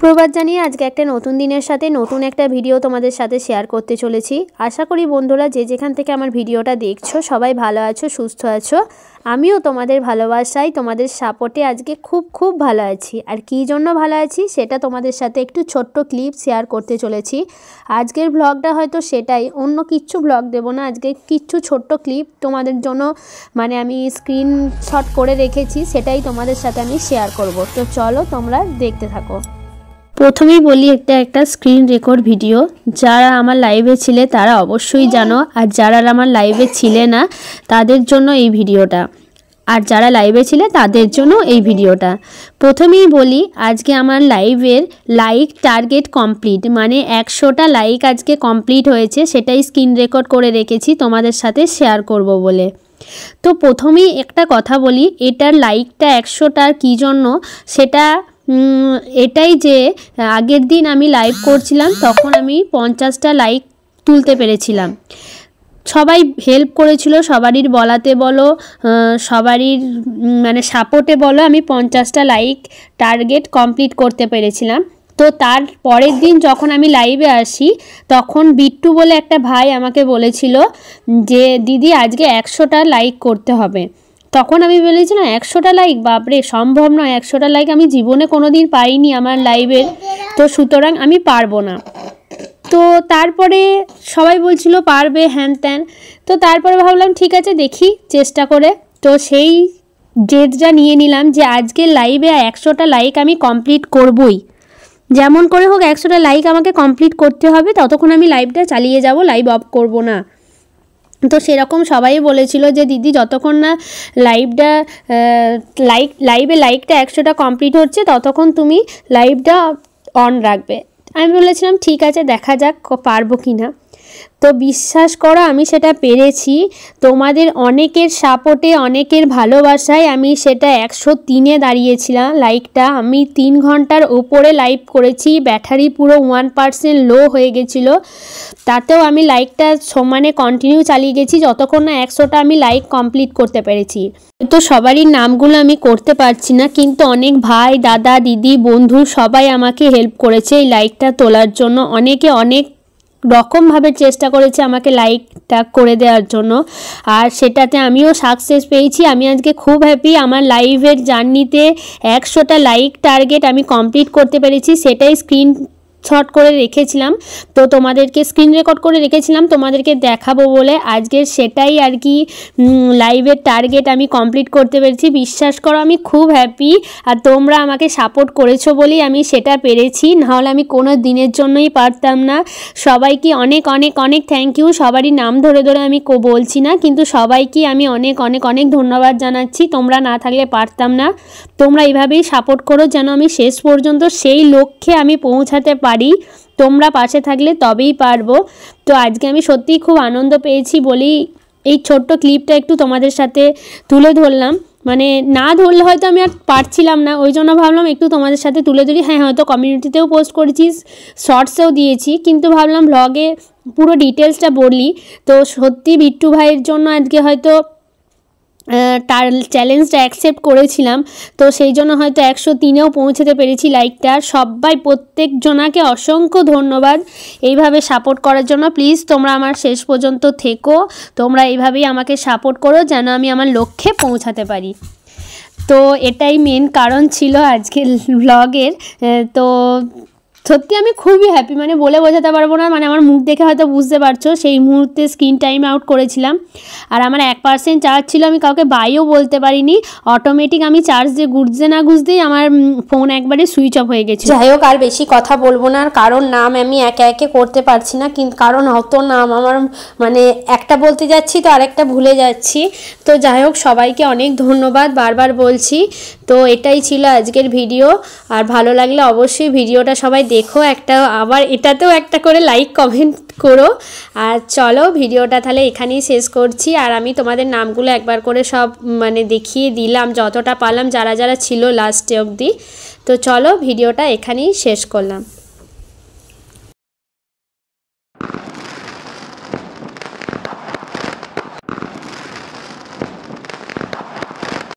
সুপ্রভাত জানিয়ে আজকে একটা নতুন দিনের সাথে নতুন একটা ভিডিও তোমাদের সাথে শেয়ার করতে চলেছি। আশা করি বন্ধুরা যে যেখান থেকে আমার ভিডিওটা দেখছো সবাই ভালো আছো, সুস্থ আছো। আমিও তোমাদের ভালোবাসায় তোমাদের সাপোর্টে আজকে খুব ভালো আছি। আর কী জন্য ভালো আছি সেটা তোমাদের সাথে একটু ছোট্ট ক্লিপ শেয়ার করতে চলেছি। আজকের ব্লগটা হয়তো সেটাই, অন্য কিচ্ছু ব্লগ দেবো না, আজকে কিচ্ছু ছোট্ট ক্লিপ তোমাদের জন্য আমি স্ক্রিনশট করে রেখেছি, সেটাই তোমাদের সাথে আমি শেয়ার করব। তো চলো তোমরা দেখতে থাকো। প্রথমেই বলি একটা স্ক্রিন রেকর্ড ভিডিও। যারা আমার লাইভে ছিলে তারা অবশ্যই জানো, আর যারা আমার লাইভে ছিলে না তাদের জন্য এই ভিডিওটা, আর যারা লাইভে ছিলে তাদের জন্য এই ভিডিওটা। প্রথমেই বলি আজকে আমার লাইভের লাইক টার্গেট কমপ্লিট, 100টা লাইক আজকে কমপ্লিট হয়েছে, সেটাই স্ক্রিন রেকর্ড করে রেখেছি তোমাদের সাথে শেয়ার করব বলে। তো প্রথমেই একটা কথা বলি, এটার লাইকটা 100টার কী জন্য সেটা এটাই যে আগের দিন আমি লাইভ করছিলাম তখন আমি 50টা লাইক তুলতে পেরেছিলাম। সবাই হেল্প করেছিল, সবারই বলাতে বলো, সবারই সাপোর্টে বলো, আমি 50টা লাইক টার্গেট কমপ্লিট করতে পেরেছিলাম। তো তার পরের দিন যখন আমি লাইভে আসি তখন বিট্টু বলে একটা ভাই আমাকে বলেছিল যে দিদি আজকে 100টা লাইক করতে হবে। তখন আমি বলেছিলাম 100টা লাইক, বাপরে সম্ভব নয়, 100টা লাইক আমি জীবনে কোনো দিন পাইনি আমার লাইভের, তো সুতরাং আমি পারবো না। তো তারপরে সবাই বলছিল পারবে হ্যান ত্যান, তো তারপরে ভাবলাম ঠিক আছে দেখি চেষ্টা করে। তো সেই জেদটা নিয়ে নিলাম যে আজকের লাইভে 100টা লাইক আমি কমপ্লিট করবই, যেমন করে হোক 100টা লাইক আমাকে কমপ্লিট করতে হবে, ততক্ষণ আমি লাইভটা চালিয়ে যাব, লাইভ অফ করব না। তো সেরকম সবাই বলেছিল যে দিদি যতক্ষণ না লাইভে লাইকটা 100টা কমপ্লিট হচ্ছে ততক্ষণ তুমি লাইভটা অন রাখবে। আমি বলেছিলাম ঠিক আছে দেখা যাক পারবো কি না। তো বিশ্বাস করো আমি সেটা পেরেছি, তোমাদের অনেকের সাপোর্টে, অনেকের ভালোবাসায় আমি সেটা 103-এ দাঁড়িয়েছিলাম লাইকটা। আমি 3 ঘন্টার ওপরে লাইভ করেছি, ব্যাটারি পুরো 1% লো হয়ে গেছিলো, তাতেও আমি লাইকটা সমানে কন্টিনিউ চালিয়ে গেছি যতক্ষণ না 100টা আমি লাইক কমপ্লিট করতে পেরেছি। তো সবারই নামগুলো আমি করতে পারছি না, কিন্তু অনেক ভাই, দাদা, দিদি, বন্ধু সবাই আমাকে হেল্প করেছে এই লাইকটা তোলার জন্য। অনেকে অনেক রকমভাবে চেষ্টা করেছে আমাকে লাইকটা করে দেওয়ার জন্য, আর সেটাতে আমিও সাকসেস পেয়েছি। আমি আজকে খুব হ্যাপি, আমার লাইভের জার্নিতে 100টা লাইক টার্গেট আমি কমপ্লিট করতে পেরেছি, সেটাই স্ক্রিন শট করে রেখেছিলাম, তো তোমাদেরকে স্ক্রিন রেকর্ড করে রেখেছিলাম তোমাদেরকে দেখাবো বলে। আজকে সেটাই আর কি লাইভের টার্গেট আমি কমপ্লিট করতে পেরেছি। বিশ্বাস করো আমি খুব হ্যাপি, আর তোমরা আমাকে সাপোর্ট করেছো বলেই আমি সেটা পেরেছি, নাহলে আমি কোনো দিনের জন্যই পারতাম না। সবাইকে অনেক অনেক অনেক থ্যাংক ইউ। সবারই নাম ধরে ধরে আমি বলছি না, কিন্তু সবাইকে আমি অনেক অনেক অনেক ধন্যবাদ জানাচ্ছি। তোমরা না থাকলে পারতাম না। তোমরা এইভাবেই সাপোর্ট করো যেন আমি শেষ পর্যন্ত সেই লক্ষ্যে আমি পৌঁছাতে পারি। তোমরা পাশে থাকলে তবেই পারবো। তো আজকে আমি সত্যিই খুব আনন্দ পেয়েছি বলেই এই ছোট্ট ক্লিপটা একটু তোমাদের সাথে তুলে ধরলাম। না ধরলে হয়তো আমি আর পারছিলাম না, ওই জন্য ভাবলাম একটু তোমাদের সাথে তুলে ধরি। হ্যাঁ হয়তো কমিউনিটিতেও পোস্ট করেছি, শর্টসেও দিয়েছি, কিন্তু ভাবলাম ব্লগে পুরো ডিটেলসটা বলি। তো সত্যি বিট্টু ভাইয়ের জন্য আজকে হয়তো তার চ্যালেঞ্জটা অ্যাকসেপ্ট করেছিলাম, তো সেই জন্য হয়তো 103-এও পৌঁছাতে পেরেছি লাইকটা। সবাই প্রত্যেকজনাকে অসংখ্য ধন্যবাদ এইভাবে সাপোর্ট করার জন্য। প্লিজ তোমরা আমার শেষ পর্যন্ত থেকো, তোমরা এইভাবেই আমাকে সাপোর্ট করো যেন আমি আমার লক্ষ্যে পৌঁছাতে পারি। তো এটাই মেন কারণ ছিল আজকের ব্লগের। তো সত্যি আমি খুবই হ্যাপি, বলে বোঝাতে পারবো না। আমার মুখ দেখে হয়তো বুঝতে পারছো, সেই মুহূর্তে স্ক্রিন টাইম আউট করেছিলাম, আর আমার 1% চার্জ ছিল, আমি কাউকে বাইও বলতে পারিনি। অটোমেটিক আমি চার্জ দিয়ে গুঁজতে না গুঁজতেই আমার ফোন একবারে সুইচ অফ হয়ে গেছে। যাই হোক আর বেশি কথা বলবো না, কারণ নাম আমি একে একে করতে পারছি না, কিন্তু কারণ অত নাম আমার একটা বলতে যাচ্ছি তো আরেকটা ভুলে যাচ্ছি। তো যাই হোক সবাইকে অনেক ধন্যবাদ বারবার বলছি। তো এটাই ছিল আজকের ভিডিও, আর ভালো লাগলে অবশ্যই ভিডিওটা সবাই দেখো, আবার এটাতেও একটা করে লাইক কমেন্ট করো। আর চলো ভিডিওটা তাহলে এখানেই শেষ করছি, আর আমি তোমাদের নামগুলো একবার করে সব দেখিয়ে দিলাম যতটা পারলাম, যারা যারা ছিল লাস্টে অবধি। তো চলো ভিডিওটা এখানেই শেষ করলাম।